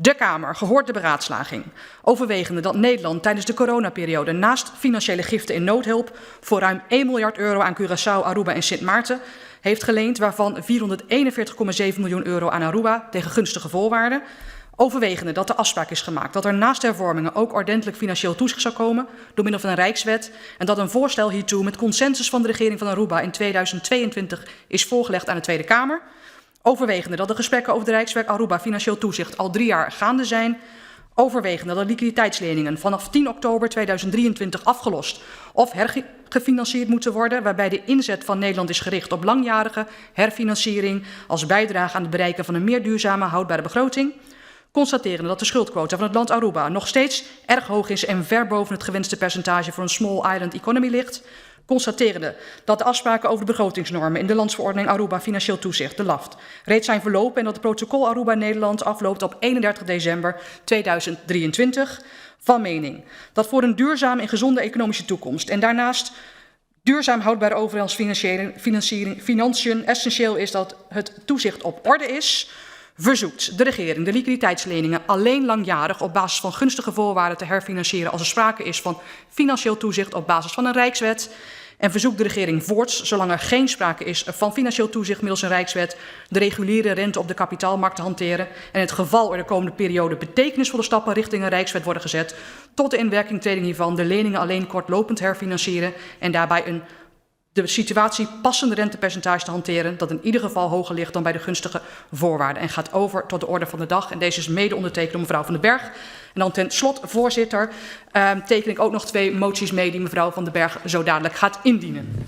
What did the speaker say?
De Kamer, gehoord de beraadslaging, overwegende dat Nederland tijdens de coronaperiode naast financiële giften in noodhulp voor ruim 1 miljard euro aan Curaçao, Aruba en Sint Maarten heeft geleend, waarvan 441,7 miljoen euro aan Aruba tegen gunstige voorwaarden. Overwegende dat de afspraak is gemaakt dat er naast hervormingen ook ordentelijk financieel toezicht zou komen door middel van een Rijkswet en dat een voorstel hiertoe met consensus van de regering van Aruba in 2022 is voorgelegd aan de Tweede Kamer. Overwegende dat de gesprekken over de Rijkswet Aruba financieel toezicht al 3 jaar gaande zijn. Overwegende dat de liquiditeitsleningen vanaf 10 oktober 2023 afgelost of hergefinancierd moeten worden, waarbij de inzet van Nederland is gericht op langjarige herfinanciering als bijdrage aan het bereiken van een meer duurzame, houdbare begroting. Constaterende dat de schuldquota van het land Aruba nog steeds erg hoog is en ver boven het gewenste percentage voor een small island economy ligt. Constaterende dat de afspraken over de begrotingsnormen in de landsverordening Aruba financieel toezicht, de LAFT, reeds zijn verlopen en dat het protocol Aruba Nederland afloopt op 31 december 2023. Van mening dat voor een duurzame en gezonde economische toekomst en daarnaast duurzaam houdbare overheidsfinanciën essentieel is dat het toezicht op orde is, verzoekt de regering de liquiditeitsleningen alleen langjarig op basis van gunstige voorwaarden te herfinancieren als er sprake is van financieel toezicht op basis van een Rijkswet. En verzoekt de regering voorts, zolang er geen sprake is van financieel toezicht middels een Rijkswet, de reguliere rente op de kapitaalmarkt te hanteren. En in het geval er de komende periode betekenisvolle stappen richting een Rijkswet worden gezet, tot de inwerkingtreding hiervan de leningen alleen kortlopend herfinancieren en daarbij de situatie passende rentepercentage te hanteren dat in ieder geval hoger ligt dan bij de gunstige voorwaarden en gaat over tot de orde van de dag. En deze is mede ondertekend door mevrouw Van den Berg. En dan ten slot, voorzitter, teken ik ook nog 2 moties mee die mevrouw Van den Berg zo dadelijk gaat indienen.